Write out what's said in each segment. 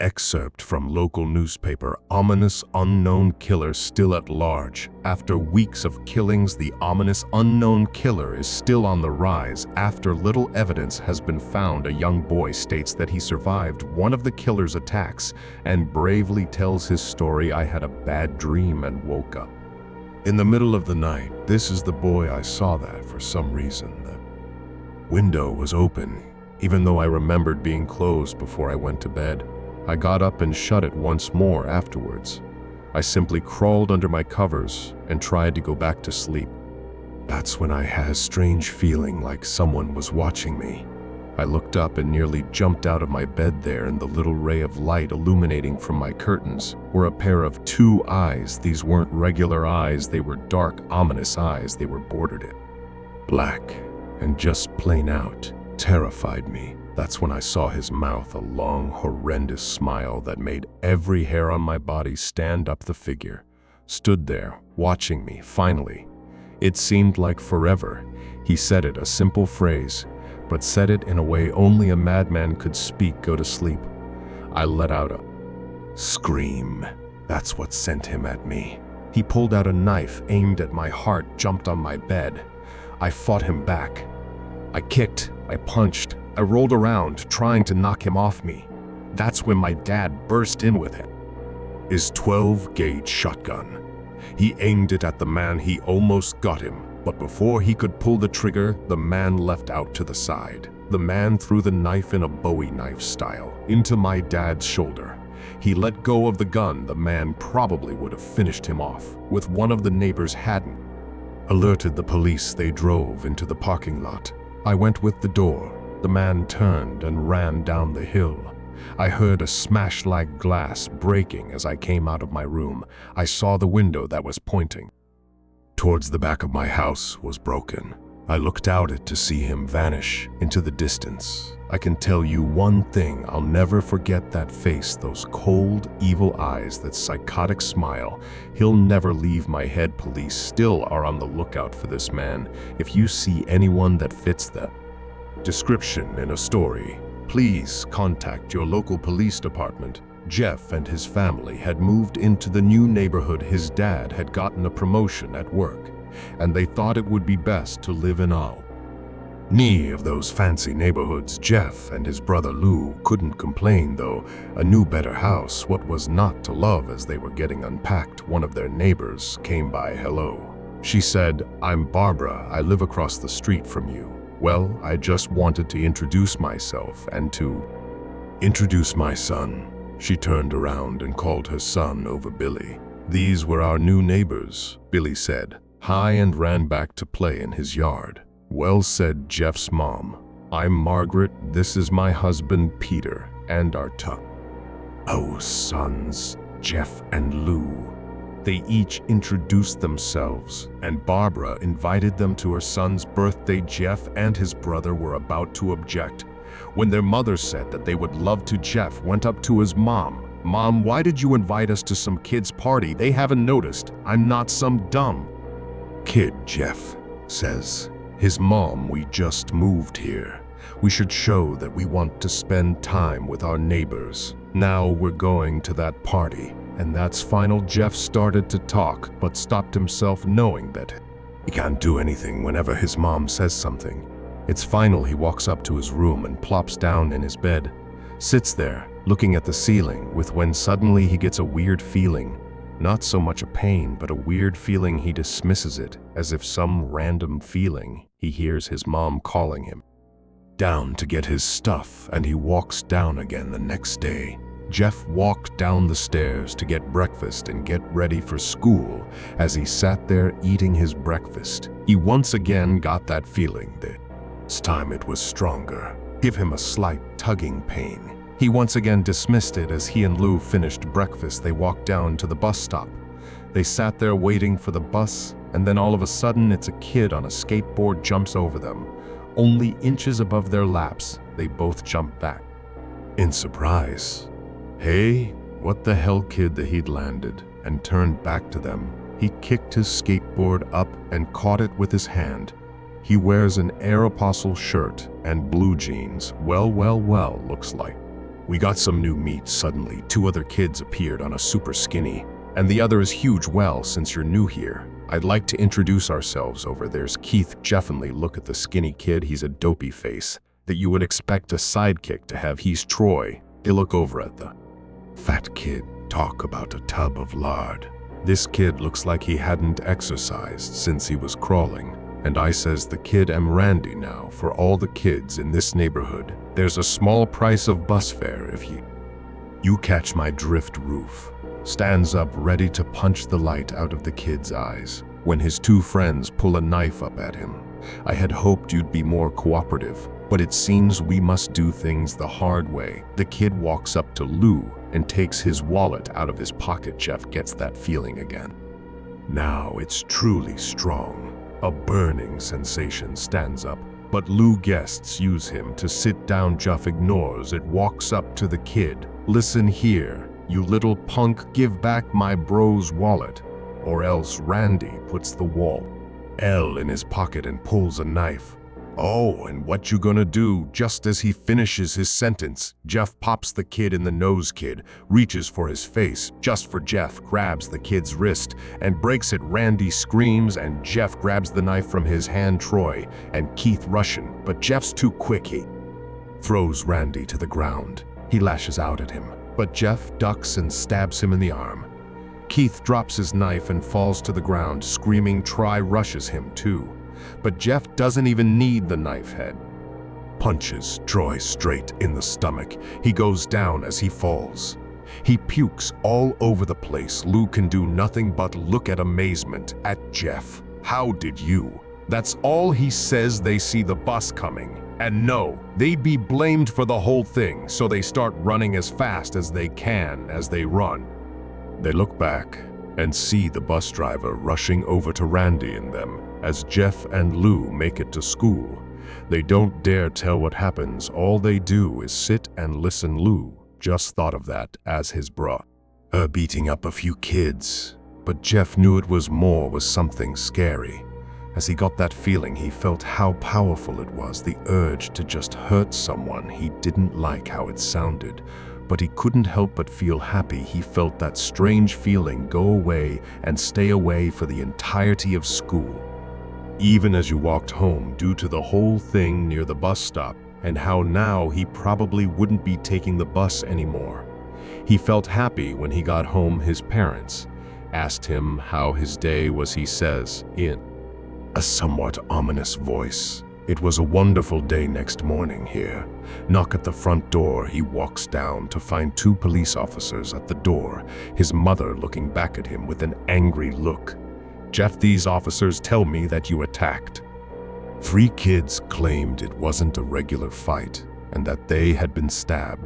Excerpt from local newspaper: ominous unknown killer still at large. After weeks of killings, the ominous unknown killer is still on the rise. After little evidence has been found, a young boy states that he survived one of the killer's attacks and bravely tells his story. "I had a bad dream and woke up in the middle of the night. This is the boy. I saw that for some reason the window was open, even though I remembered being closed before I went to bed. I got up and shut it once more afterwards. I simply crawled under my covers and tried to go back to sleep. That's when I had a strange feeling like someone was watching me. I looked up and nearly jumped out of my bed. There, in the little ray of light illuminating from my curtains, were a pair of two eyes. These weren't regular eyes, they were dark, ominous eyes. They were bordered in black and just plain out. Terrified me. That's when I saw his mouth, a long, horrendous smile that made every hair on my body stand up. The figure stood there, watching me. Finally, it seemed like forever. He said it, a simple phrase, but said it in a way only a madman could speak. "Go to sleep." I let out a scream. That's what sent him at me. He pulled out a knife, aimed at my heart, jumped on my bed. I fought him back. I kicked, I punched, I rolled around, trying to knock him off me. That's when my dad burst in with his 12-gauge shotgun. He aimed it at the man. He almost got him, but before he could pull the trigger, the man leapt out to the side. The man threw the knife in a Bowie knife style into my dad's shoulder. He let go of the gun. The man probably would have finished him off if one of the neighbors hadn't alerted the police. They drove into the parking lot. I went with the door. The man turned and ran down the hill. I heard a smash like glass breaking as I came out of my room. I saw the window that was pointing towards the back of my house was broken. I looked out it to see him vanish into the distance. I can tell you one thing, I'll never forget that face, those cold, evil eyes, that psychotic smile. He'll never leave my head. Police still are on the lookout for this man. If you see anyone that fits the description in a story, please contact your local police department. Jeff and his family had moved into the new neighborhood. His dad had gotten a promotion at work, and they thought it would be best to live in any of those fancy neighborhoods. Jeff and his brother Lou couldn't complain, though. A new, better house. What was not to love? As they were getting unpacked, one of their neighbors came by. "Hello," she said. "I'm Barbara. I live across the street from you." "Well, I just wanted to introduce myself and to introduce my son." She turned around and called her son over Billy. "These were our new neighbors," Billy said. Hi, and ran back to play in his yard. "Well," said Jeff's mom, "I'm Margaret. This is my husband, Peter, and our sons, Jeff and Lou." They each introduced themselves, and Barbara invited them to her son's birthday. Jeff and his brother were about to object when their mother said that they would love to. Jeff went up to his mom. "Mom, why did you invite us to some kid's party? They haven't noticed I'm not some dumb kid." Jeff says. His mom, "We just moved here. We should show that we want to spend time with our neighbors. Now we're going to that party." And that's final. Jeff started to talk, but stopped himself, knowing that he can't do anything whenever his mom says something. It's final. He walks up to his room and plops down in his bed, sits there, looking at the ceiling, when suddenly he gets a weird feeling. Not so much a pain, but a weird feeling. He dismisses it as if some random feeling. He hears his mom calling him down to get his stuff, and he walks down again the next day. Jeff walked down the stairs to get breakfast and get ready for school. As he sat there eating his breakfast, he once again got that feeling. This time it was stronger. Give him a slight tugging pain. He once again dismissed it. As he and Lou finished breakfast, they walked down to the bus stop. They sat there waiting for the bus, and then all of a sudden it's a kid on a skateboard jumps over them. Only inches above their laps, they both jump back in surprise. "Hey, what the hell, kid?" That he'd landed and turned back to them. He kicked his skateboard up and caught it with his hand. He wears an Aeropostale shirt and blue jeans. Well, looks like We got some new meat. Suddenly, 2 other kids appeared on a super skinny, and the other is huge. Well, since you're new here, I'd like to introduce ourselves. Over there's Keith. Definitely look at the skinny kid. He's a dopey face that you would expect a sidekick to have. He's Troy. They look over at the fat kid. Talk about a tub of lard. This kid looks like he hadn't exercised since he was crawling. And I says, the kid am Randy. Now, for all the kids in this neighborhood, there's a small price of bus fare if you catch my drift. Roof stands up ready to punch the light out of the kid's eyes when his 2 friends pull a knife up at him. I had hoped you'd be more cooperative, but it seems we must do things the hard way. The kid walks up to Lou and takes his wallet out of his pocket. Jeff gets that feeling again. Now it's truly strong. A burning sensation stands up, but Lou guests use him to sit down. Jeff ignores it, walks up to the kid. Listen here, you little punk, give back my bro's wallet, or else. Randy puts the wallet in his pocket and pulls a knife. Oh, and what you gonna do? Just as he finishes his sentence, Jeff pops the kid in the nose. Kid reaches for his face, just for Jeff grabs the kid's wrist and breaks it. Randy screams and Jeff grabs the knife from his hand. Troy and Keith rush in, but Jeff's too quick. He throws Randy to the ground. He lashes out at him, but Jeff ducks and stabs him in the arm. Keith drops his knife and falls to the ground, screaming. Troy rushes him too, but Jeff doesn't even need the knife head. Punches Troy straight in the stomach. He goes down as he falls. He pukes all over the place. Lou can do nothing but look at amazement at Jeff. How did you? That's all he says. They see the bus coming, and no, they'd be blamed for the whole thing, so they start running as fast as they can. As they run, they look back and see the bus driver rushing over to Randy and them. As Jeff and Lou make it to school, they don't dare tell what happens. All they do is sit and listen. Lou just thought of that as his beating up a few kids, but Jeff knew it was something scary. As he got that feeling, he felt how powerful it was, the urge to just hurt someone. He didn't like how it sounded, but he couldn't help but feel happy. He felt that strange feeling go away and stay away for the entirety of school. Even as you walked home, due to the whole thing near the bus stop, and how now he probably wouldn't be taking the bus anymore. He felt happy when he got home. His parents asked him how his day was. He says, in a somewhat ominous voice, "It was a wonderful day." Next morning here, knock at the front door. He walks down to find 2 police officers at the door, his mother looking back at him with an angry look. "Jeff, these officers tell me that you attacked 3 kids, claimed it wasn't a regular fight and that they had been stabbed."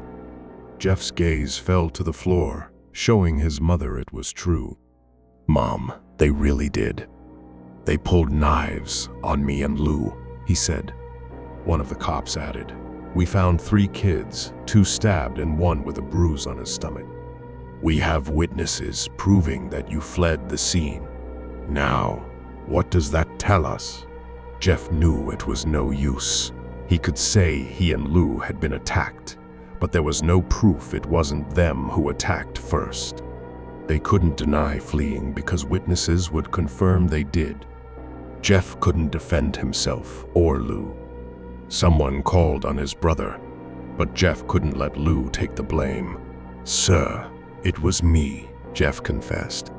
Jeff's gaze fell to the floor, showing his mother it was true. "Mom, they really did. They pulled knives on me and Lou," he said. One of the cops added, "We found 3 kids, 2 stabbed and 1 with a bruise on his stomach. We have witnesses proving that you fled the scene. Now, what does that tell us?" Jeff knew it was no use. He could say he and Lou had been attacked, but there was no proof it wasn't them who attacked first. They couldn't deny fleeing because witnesses would confirm they did. Jeff couldn't defend himself or Lou. Someone called on his brother, but Jeff couldn't let Lou take the blame. "Sir, it was me," Jeff confessed.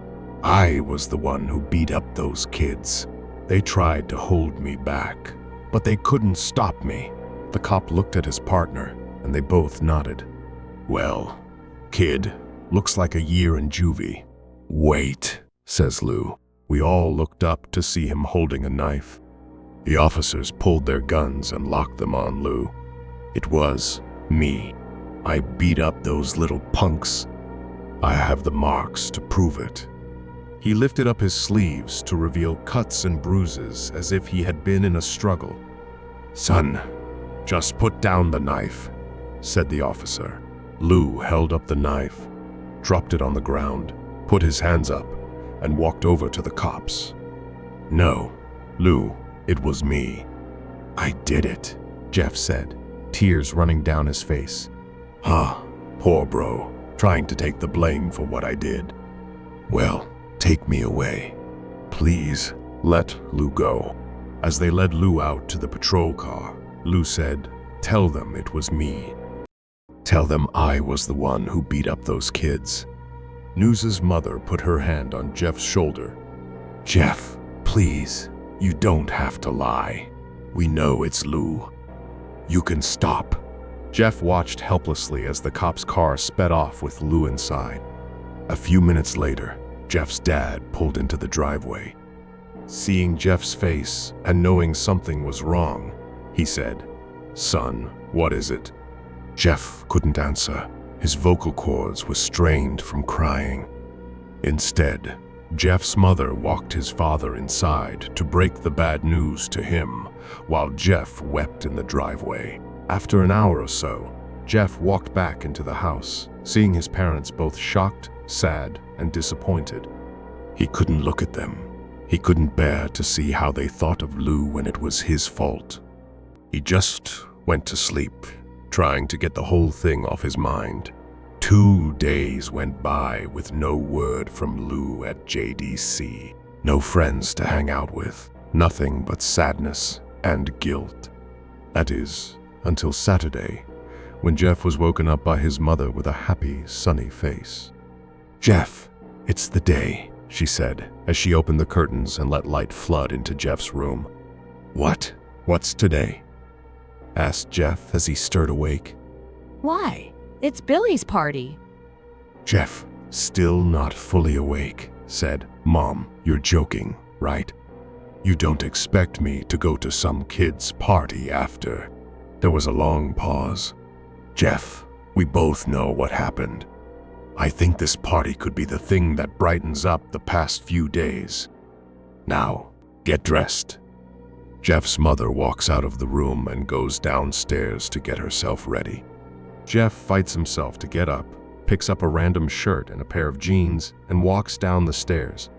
"I was the one who beat up those kids. They tried to hold me back, but they couldn't stop me." The cop looked at his partner, and they both nodded. "Well, kid, looks like a year in juvie." "Wait," says Lou. We all looked up to see him holding a knife. The officers pulled their guns and locked them on Lou. "It was me. I beat up those little punks. I have the marks to prove it." He lifted up his sleeves to reveal cuts and bruises as if he had been in a struggle. "Son, just put down the knife," said the officer. Lou held up the knife, dropped it on the ground, put his hands up, and walked over to the cops. "No, Lou, it was me. I did it," Jeff said, tears running down his face. "Huh, Poor bro, trying to take the blame for what I did. Well, take me away. Please, let Lou go. As they led Lou out to the patrol car, Lou said, "Tell them it was me. Tell them I was the one who beat up those kids." News's mother put her hand on Jeff's shoulder. "Jeff, please, you don't have to lie. We know it's Lou. You can stop." Jeff watched helplessly as the cop's car sped off with Lou inside. A few minutes later, Jeff's dad pulled into the driveway. Seeing Jeff's face and knowing something was wrong, he said, "Son, what is it?" Jeff couldn't answer. His vocal cords were strained from crying. Instead, Jeff's mother walked his father inside to break the bad news to him, while Jeff wept in the driveway. After an hour or so, Jeff walked back into the house, seeing his parents both shocked, sad, and disappointed. He couldn't look at them. He couldn't bear to see how they thought of Lou when it was his fault. He just went to sleep, trying to get the whole thing off his mind. 2 days went by with no word from Lou at JDC. No friends to hang out with, nothing but sadness and guilt. That is, until Saturday, when Jeff was woken up by his mother with a happy, sunny face. "Jeff, it's the day," she said, as she opened the curtains and let light flood into Jeff's room. "What? What's today?" asked Jeff as he stirred awake. "Why? It's Billy's party." Jeff, still not fully awake, said, "Mom, you're joking, right? You don't expect me to go to some kid's party after." There was a long pause. "Jeff, we both know what happened. I think this party could be the thing that brightens up the past few days. Now, get dressed." Jeff's mother walks out of the room and goes downstairs to get herself ready. Jeff fights himself to get up, picks up a random shirt and a pair of jeans, and walks down the stairs.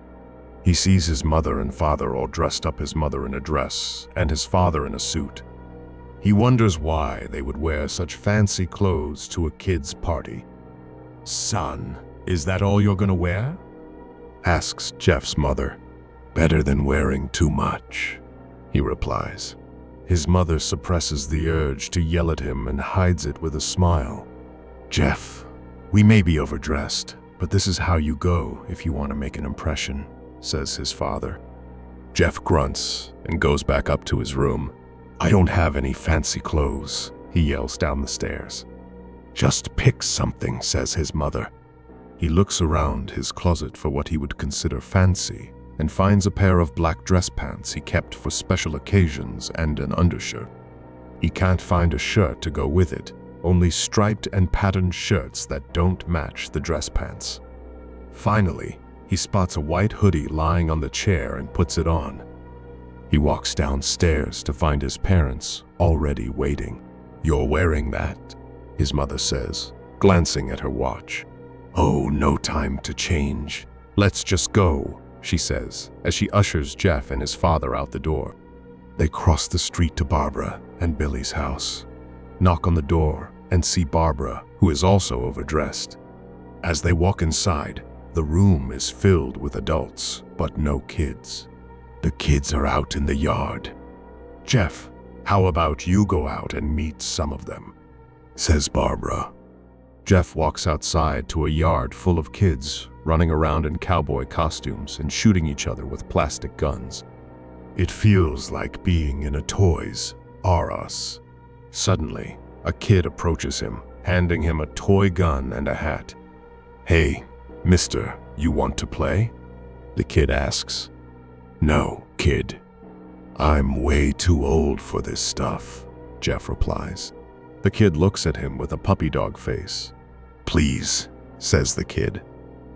He sees his mother and father all dressed up, his mother in a dress and his father in a suit. He wonders why they would wear such fancy clothes to a kid's party. "Son, is that all you're gonna wear?" asks Jeff's mother. "Better than wearing too much," he replies. His mother suppresses the urge to yell at him and hides it with a smile. "Jeff, we may be overdressed, but this is how you go if you want to make an impression," says his father. Jeff grunts and goes back up to his room. "I don't have any fancy clothes," he yells down the stairs. "Just pick something," says his mother. He looks around his closet for what he would consider fancy and finds a pair of black dress pants he kept for special occasions and an undershirt. He can't find a shirt to go with it, only striped and patterned shirts that don't match the dress pants. Finally, he spots a white hoodie lying on the chair and puts it on. He walks downstairs to find his parents already waiting. "You're wearing that?" his mother says, glancing at her watch. "Oh, no time to change. Let's just go," she says, as she ushers Jeff and his father out the door. They cross the street to Barbara and Billy's house, knock on the door, and see Barbara, who is also overdressed. As they walk inside, the room is filled with adults, but no kids. The kids are out in the yard. "Jeff, how about you go out and meet some of them?" says Barbara. Jeff walks outside to a yard full of kids running around in cowboy costumes and shooting each other with plastic guns. It feels like being in a Toys R Us. Suddenly, a kid approaches him, handing him a toy gun and a hat. "Hey, mister, you want to play?" the kid asks. "No, kid. I'm way too old for this stuff," Jeff replies. The kid looks at him with a puppy dog face. "Please," says the kid.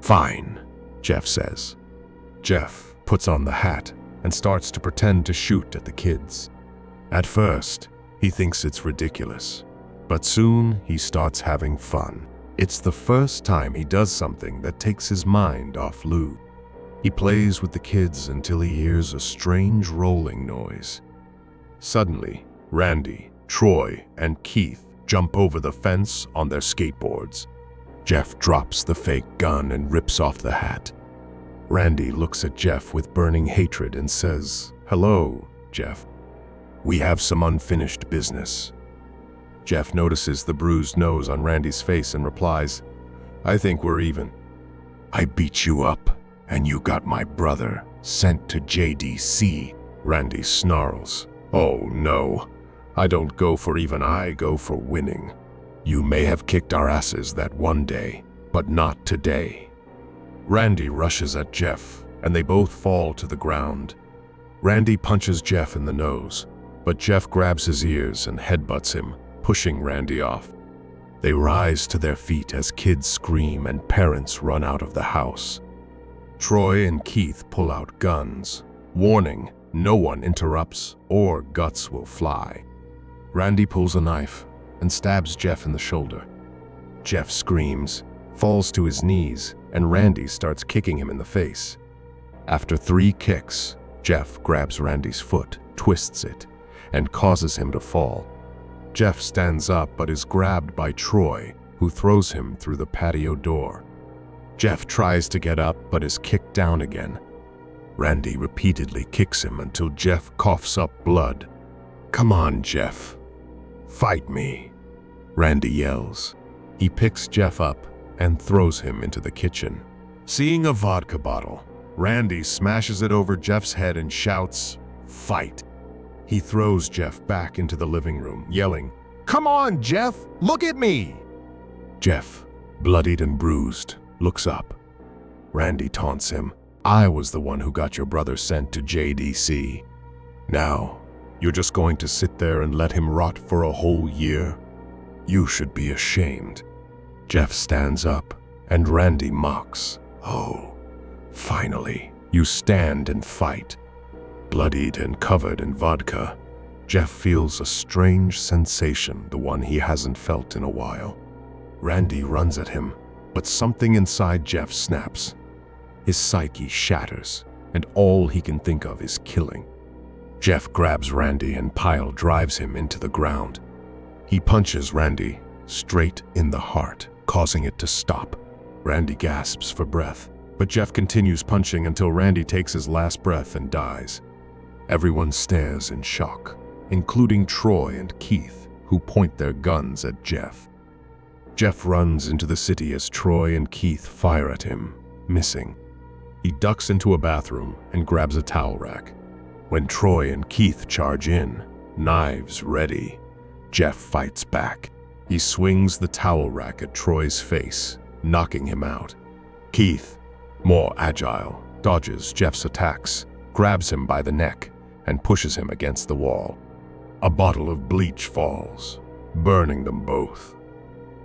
"Fine," Jeff says. Jeff puts on the hat and starts to pretend to shoot at the kids. At first, he thinks it's ridiculous, but soon he starts having fun. It's the first time he does something that takes his mind off Lou. He plays with the kids until he hears a strange rolling noise. Suddenly, Randy, Troy, and Keith jump over the fence on their skateboards. Jeff drops the fake gun and rips off the hat. Randy looks at Jeff with burning hatred and says, "Hello, Jeff. We have some unfinished business." Jeff notices the bruised nose on Randy's face and replies, "I think we're even. I beat you up, and you got my brother sent to JDC." Randy snarls, "Oh no, I don't go for even, I go for winning. You may have kicked our asses that one day, but not today." Randy rushes at Jeff, and they both fall to the ground. Randy punches Jeff in the nose, but Jeff grabs his ears and headbutts him, pushing Randy off. They rise to their feet as kids scream and parents run out of the house. Troy and Keith pull out guns. Warning, no one interrupts or guts will fly. Randy pulls a knife and stabs Jeff in the shoulder. Jeff screams, falls to his knees, and Randy starts kicking him in the face. After 3 kicks, Jeff grabs Randy's foot, twists it, and causes him to fall. Jeff stands up but is grabbed by Troy, who throws him through the patio door. Jeff tries to get up but is kicked down again. Randy repeatedly kicks him until Jeff coughs up blood. "Come on, Jeff. Fight me," Randy yells. He picks Jeff up and throws him into the kitchen. Seeing a vodka bottle, Randy smashes it over Jeff's head and shouts, "Fight." He throws Jeff back into the living room, yelling, "Come on, Jeff, look at me!" Jeff, bloodied and bruised, looks up. Randy taunts him, "I was the one who got your brother sent to JDC. Now, you're just going to sit there and let him rot for a whole year? You should be ashamed." Jeff stands up, and Randy mocks, "Oh, finally, you stand and fight." Bloodied and covered in vodka, Jeff feels a strange sensation, the one he hasn't felt in a while. Randy runs at him, but something inside Jeff snaps. His psyche shatters, and all he can think of is killing. Jeff grabs Randy and pile drives him into the ground. He punches Randy straight in the heart, causing it to stop. Randy gasps for breath, but Jeff continues punching until Randy takes his last breath and dies. Everyone stares in shock, including Troy and Keith, who point their guns at Jeff. Jeff runs into the city as Troy and Keith fire at him, missing. He ducks into a bathroom and grabs a towel rack. When Troy and Keith charge in, knives ready, Jeff fights back. He swings the towel rack at Troy's face, knocking him out. Keith, more agile, dodges Jeff's attacks, grabs him by the neck, and pushes him against the wall. A bottle of bleach falls, burning them both.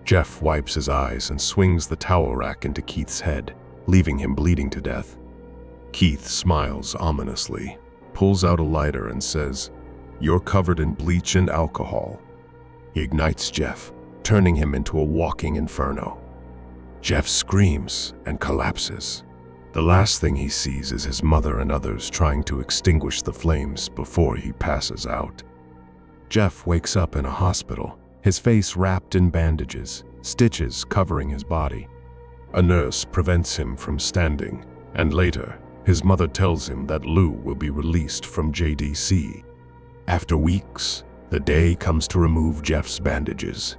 Jeff wipes his eyes and swings the towel rack into Keith's head, leaving him bleeding to death. Keith smiles ominously, pulls out a lighter and says, "You're covered in bleach and alcohol." He ignites Jeff, turning him into a walking inferno. Jeff screams and collapses. The last thing he sees is his mother and others trying to extinguish the flames before he passes out. Jeff wakes up in a hospital, his face wrapped in bandages, stitches covering his body. A nurse prevents him from standing, and later, his mother tells him that Lou will be released from JDC. After weeks, the day comes to remove Jeff's bandages.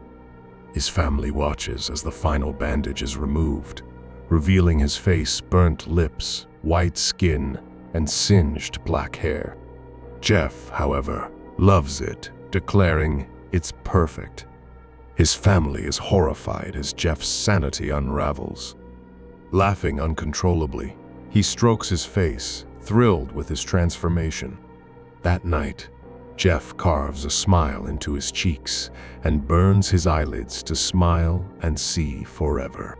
His family watches as the final bandage is removed, revealing his face, burnt lips, white skin, and singed black hair. Jeff, however, loves it, declaring it's perfect. His family is horrified as Jeff's sanity unravels. Laughing uncontrollably, he strokes his face, thrilled with his transformation. That night, Jeff carves a smile into his cheeks and burns his eyelids to smile and see forever.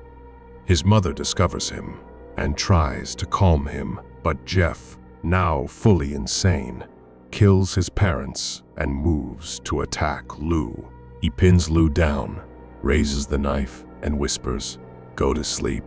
His mother discovers him and tries to calm him, but Jeff, now fully insane, kills his parents and moves to attack Lou. He pins Lou down, raises the knife, and whispers, "Go to sleep.